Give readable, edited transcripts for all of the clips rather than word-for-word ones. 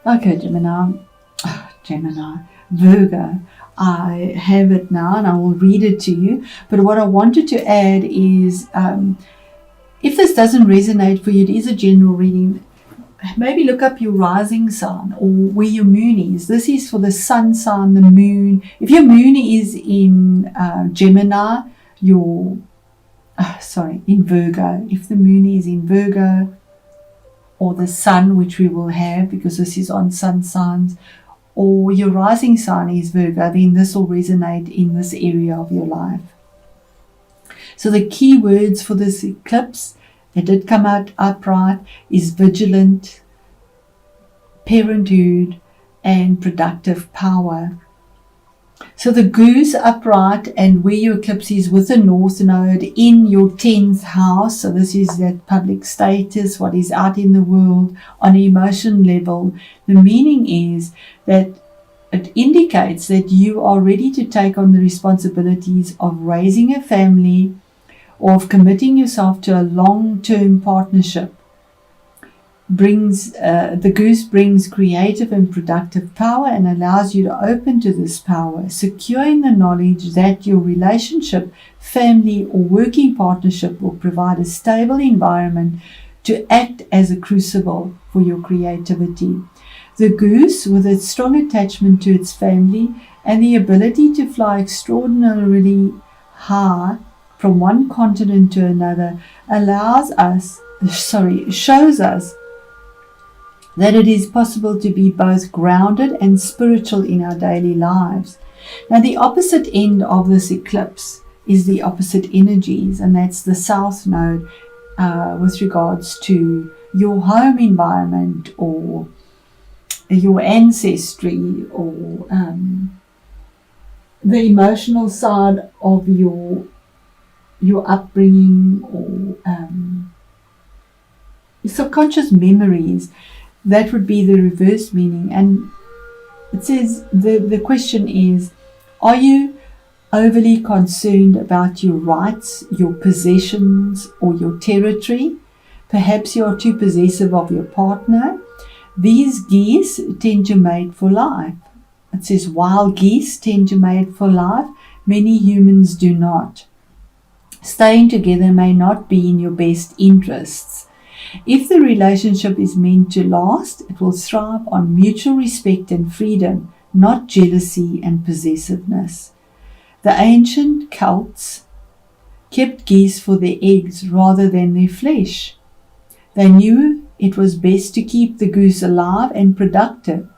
Okay, Gemini, Virgo. I have it now and I will read it to you. But what I wanted to add is if this doesn't resonate for you, it is a general reading. Maybe look up your rising sign or where your moon is. This is for the sun sign, the moon. If your moon is in Gemini, in Virgo. If the moon is in Virgo, or the sun, which we will have because this is on sun signs, or your rising sign is Virgo, then this will resonate in this area of your life. So the key words for this eclipse, it did come out upright, is vigilant, parenthood, and productive power. So the goose upright and where your eclipse is with the north node in your 10th house. So this is that public status, what is out in the world on an emotion level. The meaning is that it indicates that you are ready to take on the responsibilities of raising a family or of committing yourself to a long-term partnership. The goose brings creative and productive power and allows you to open to this power, secure in the knowledge that your relationship, family, or working partnership will provide a stable environment to act as a crucible for your creativity. The goose, with its strong attachment to its family and the ability to fly extraordinarily high from one continent to another, shows us that it is possible to be both grounded and spiritual in our daily lives. Now, the opposite end of this eclipse is the opposite energies, and that's the south node with regards to your home environment or your ancestry or the emotional side of your upbringing or subconscious memories. That would be the reverse meaning. And it says the question is, are you overly concerned about your rights, your possessions, or your territory? Perhaps you are too possessive of your partner. These geese tend to mate for life. It says wild geese tend to mate for life. Many humans do not. Staying together may not be in your best interests. If the relationship is meant to last, it will thrive on mutual respect and freedom, not jealousy and possessiveness. The ancient Celts kept geese for their eggs rather than their flesh. They knew it was best to keep the goose alive and productive.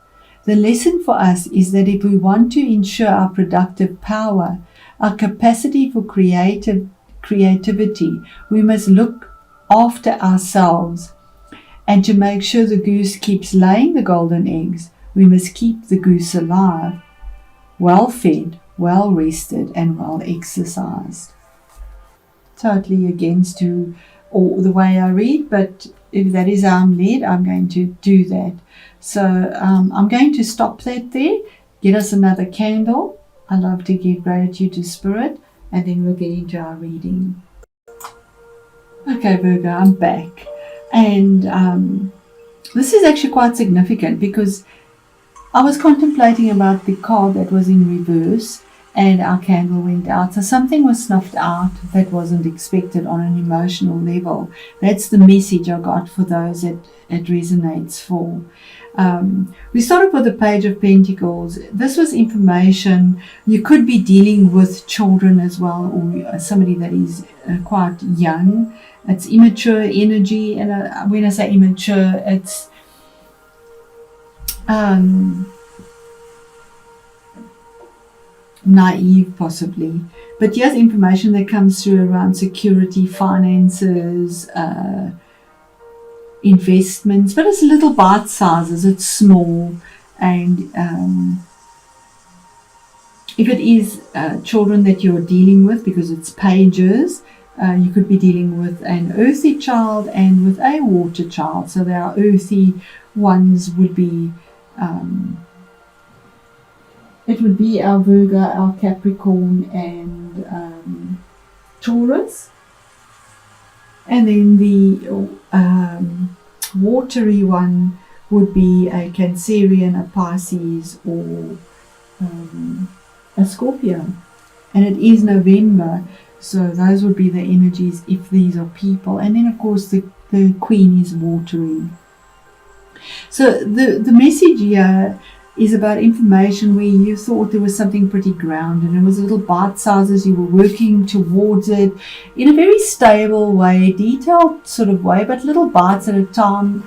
The lesson for us is that if we want to ensure our productive power, our capacity for creativity, we must look after ourselves. And to make sure the goose keeps laying the golden eggs, we must keep the goose alive, well fed, well rested, and well exercised. Totally against the way I read, but if that is how I'm led, I'm going to do that. So I'm going to stop that there, get us another candle. I love to give gratitude to Spirit, and then we'll get into our reading. Okay, Virgo, I'm back. And this is actually quite significant because I was contemplating about the card that was in reverse and our candle went out. So something was snuffed out that wasn't expected on an emotional level. That's the message I got for those that it resonates for. We started with the Page of Pentacles. This was information. You could be dealing with children as well, or somebody that is quite young. It's immature energy, and when I say immature, it's naive possibly. But here's information that comes through around security, finances, investments, but it's little bite sizes, it's small. And if it is children that you're dealing with, because it's pages, you could be dealing with an earthy child and with a water child. So there are earthy ones would be it would be our Virgo, our Capricorn, and Taurus. And then the watery one would be a Cancerian, a Pisces, or a Scorpio. And it is November, so those would be the energies if these are people. And then, of course, the Queen is watery. So the message here is about information where you thought there was something pretty grounded, and it was little bite sizes. You were working towards it in a very stable way, detailed sort of way, but little bites at a time.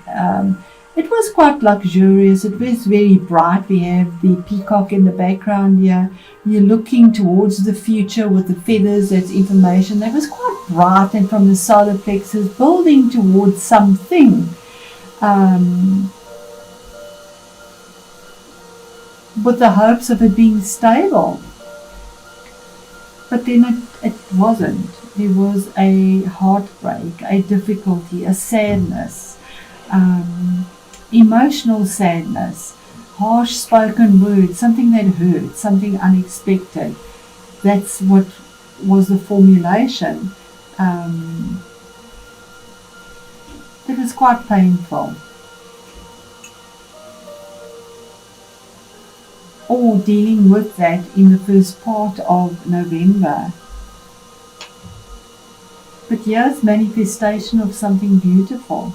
It was quite luxurious. It was very bright. We have the peacock in the background here. You're looking towards the future with the feathers. That's information that was quite bright, and from the solar plexus building towards something. With the hopes of it being stable. But then it wasn't. There was a heartbreak, a difficulty, a sadness, emotional sadness, harsh spoken words, something that hurt, something unexpected. That's what was the formulation. It was quite painful. Or dealing with that in the first part of November. But here's manifestation of something beautiful.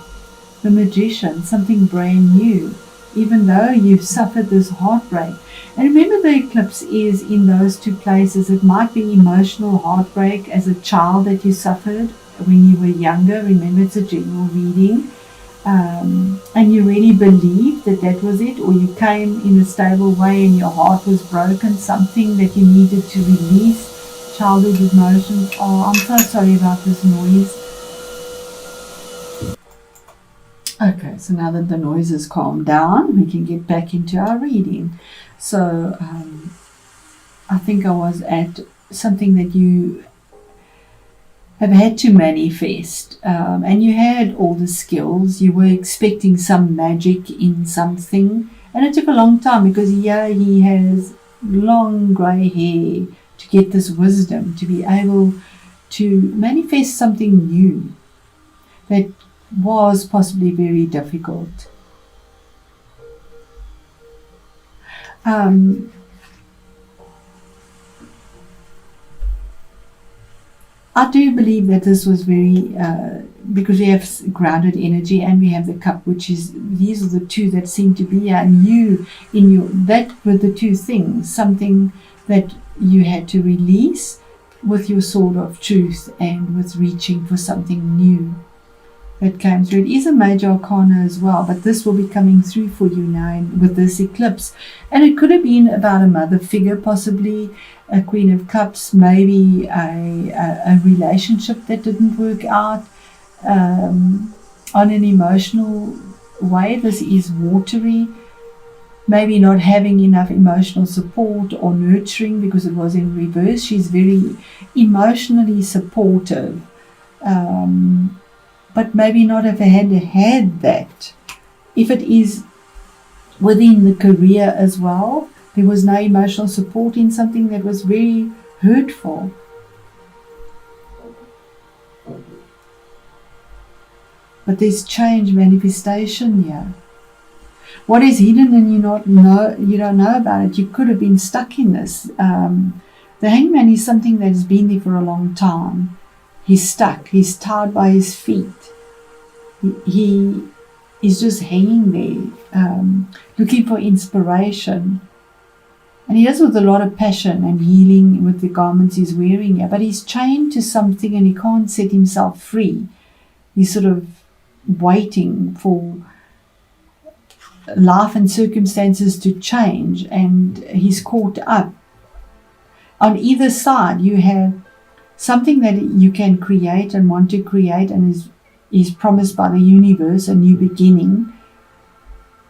The Magician, something brand new, even though you've suffered this heartbreak. And remember, the eclipse is in those two places. It might be emotional heartbreak as a child that you suffered when you were younger. Remember, it's a general reading. And you really believed that that was it, or you came in a stable way and your heart was broken, something that you needed to release, childhood emotions. Oh, I'm so sorry about this noise. Okay, so now that the noise has calmed down, we can get back into our reading. So I think I was at something that you have had to manifest, and you had all the skills. You were expecting some magic in something, and it took a long time, because here he has long grey hair to get this wisdom, to be able to manifest something new that was possibly very difficult. I do believe that this was very, because we have grounded energy and we have the cup, which is, these are the two that seem to be here, and you, that were the two things, something that you had to release with your sword of truth and with reaching for something new that came through. It is a major arcana as well, but this will be coming through for you now with this eclipse. And it could have been about a mother figure, possibly a Queen of Cups, maybe a relationship that didn't work out on an emotional way. This is watery. Maybe not having enough emotional support or nurturing, because it was in reverse. She's very emotionally supportive. But maybe not have had that. If it is within the career as well, there was no emotional support in something that was very hurtful. But there's change, manifestation here. What is hidden and you don't know about it, you could have been stuck in this. The hangman is something that has been there for a long time. He's stuck. He's tied by his feet. He is just hanging there, looking for inspiration. And he does with a lot of passion and healing with the garments he's wearing here. But he's chained to something and he can't set himself free. He's sort of waiting for life and circumstances to change, and he's caught up. On either side, you have something that you can create and want to create, and is promised by the universe, a new beginning.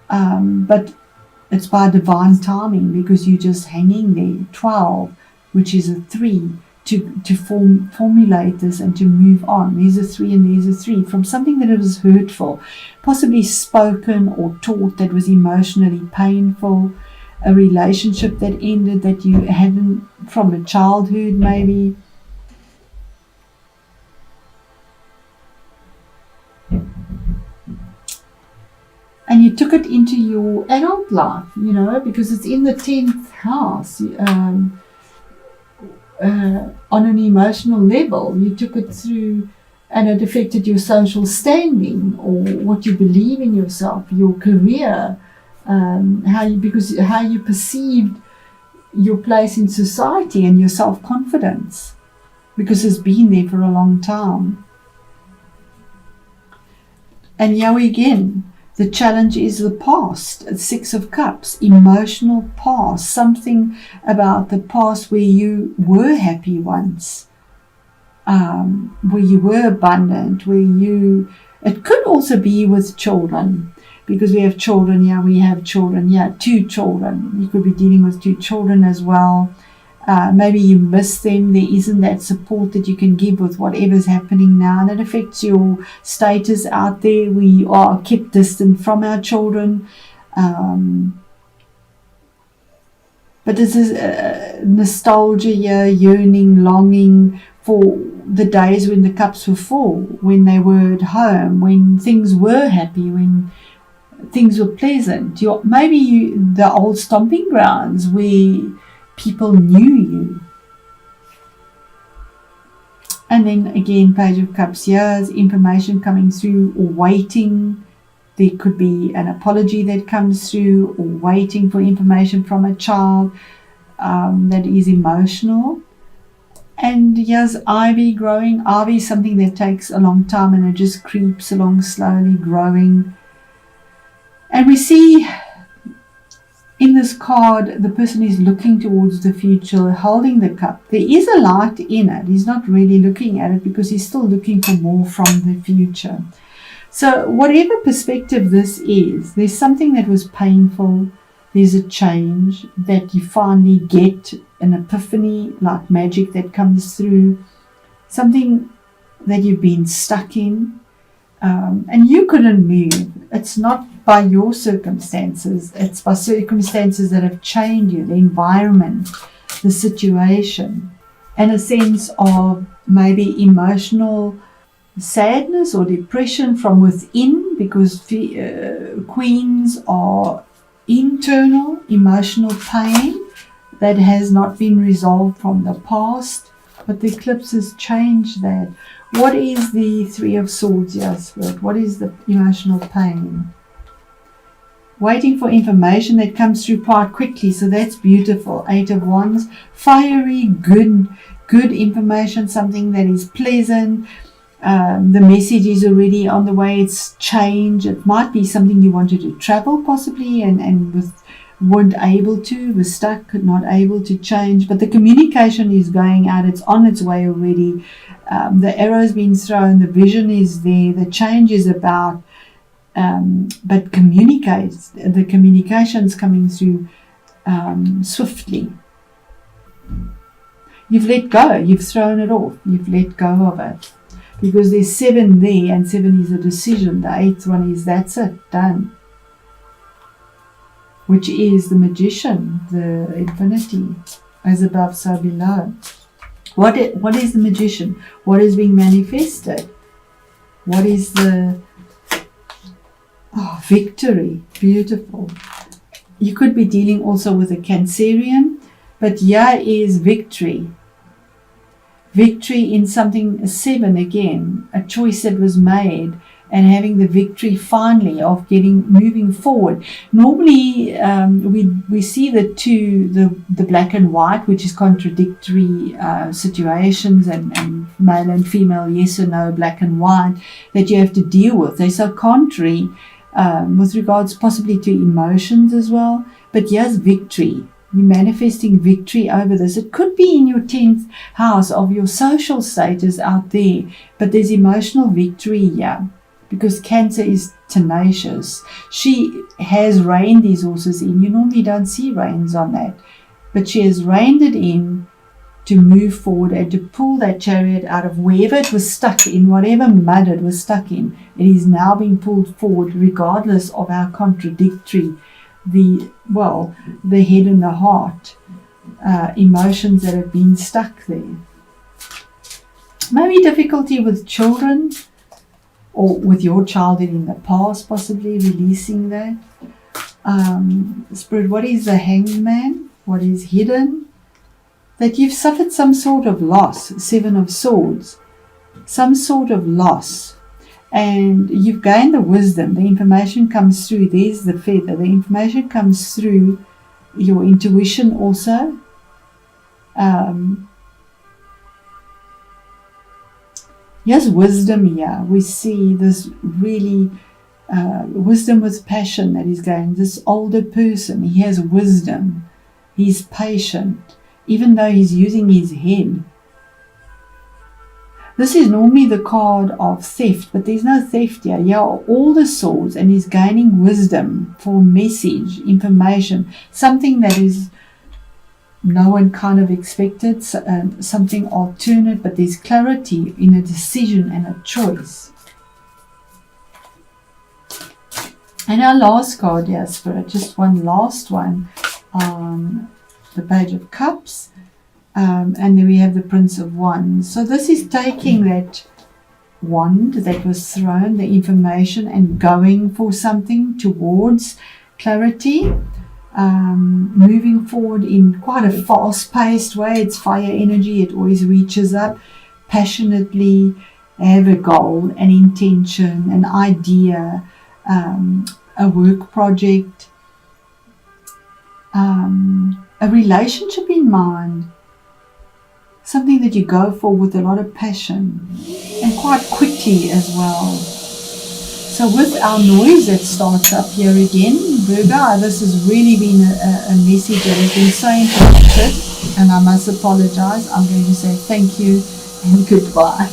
But it's by divine timing, because you're just hanging there. 12, which is a 3, to formulate this and to move on. There's a 3 and there's a 3 from something that was hurtful, possibly spoken or taught, that was emotionally painful, a relationship that ended that you hadn't from a childhood maybe. And you took it your adult life, because it's in the 10th house. On an emotional level, you took it through, and it affected your social standing, or what you believe in yourself, your career, how you perceived your place in society and your self-confidence, because it's been there for a long time. And here again, the challenge is the past. 6 of Cups, emotional past, something about the past where you were happy once, where you were abundant, it could also be with children, because we have children here, 2 children. You could be dealing with 2 children as well. Maybe you miss them. There isn't that support that you can give with whatever's happening now, and it affects your status out there. We are kept distant from our children. But this is nostalgia here, yearning, longing for the days when the cups were full, when they were at home, when things were happy, when things were pleasant. The old stomping grounds where people knew you. And then again, Page of Cups, here's information coming through, or waiting. There could be an apology that comes through, or waiting for information from a child that is emotional. And here's ivy growing. Ivy is something that takes a long time, and it just creeps along slowly, growing. And we see in this card, the person is looking towards the future, holding the cup. There is a light in it. He's not really looking at it because he's still looking for more from the future. So whatever perspective this is, there's something that was painful. There's a change that you finally get, an epiphany, like magic that comes through. Something that you've been stuck in, and you couldn't move. It's not by your circumstances, it's by circumstances that have changed you, the environment, the situation, and a sense of maybe emotional sadness or depression from within, because queens are internal emotional pain that has not been resolved from the past, but the eclipse has changed that. What is the 3 of Swords here, Spirit? What is the emotional pain? Waiting for information that comes through quite quickly, so that's beautiful. 8 of Wands, fiery, good information, something that is pleasant. The message is already on the way. It's change. It might be something you wanted to travel possibly, and weren't able to, was stuck, not able to change. But the communication is going out. It's on its way already. The arrow's been thrown. The vision is there. The change is about. But the communication's coming through swiftly. You've let go, you've thrown it off, you've let go of it, because there's 7 there, and 7 is a decision. The 8th one is, that's it, done, which is the Magician, the infinity, as above so below. What is the Magician? What is being manifested? What is the victory? Beautiful. You could be dealing also with a Cancerian, but here is victory. Victory in something, 7 again, a choice that was made, and having the victory finally of moving forward. Normally we see the black and white, which is contradictory situations, and male and female, yes or no, black and white, that you have to deal with. They're so contrary with regards possibly to emotions as well. But here's victory. You're manifesting victory over this. It could be in your 10th house of your social status out there, but there's emotional victory here, because Cancer is tenacious. She has reined these horses in. You normally don't see reins on that, but she has reined it in to move forward and to pull that chariot out of wherever it was stuck in, whatever mud it was stuck in. It is now being pulled forward, regardless of how contradictory the head and the heart, emotions that have been stuck there. Maybe difficulty with children, or with your childhood in the past, possibly releasing that. Spirit, what is the hangman? What is hidden? That you've suffered some sort of loss, 7 of Swords, some sort of loss. And you've gained the wisdom. The information comes through. There's the feather. The information comes through your intuition also. Yes, wisdom here. We see this really wisdom with passion that is going. This older person, he has wisdom. He's patient, even though he's using his head. This is normally the card of theft, but there's no theft here. Here are all the swords, and he's gaining wisdom for message, information, something that is no one kind of expected, something alternate, but there's clarity in a decision and a choice. And our last card here, Spirit, just one last one, the Page of Cups, and then we have the Prince of Wands. So this is taking that wand that was thrown, the information, and going for something towards clarity, moving forward in quite a fast-paced way. It's fire energy. It always reaches up passionately, have a goal, an intention, an idea, a work project, a relationship in mind, something that you go for with a lot of passion and quite quickly as well. So with our noise that starts up here again, Virgo, this has really been a message that has been so interrupted, and I must apologize. I'm going to say thank you and goodbye.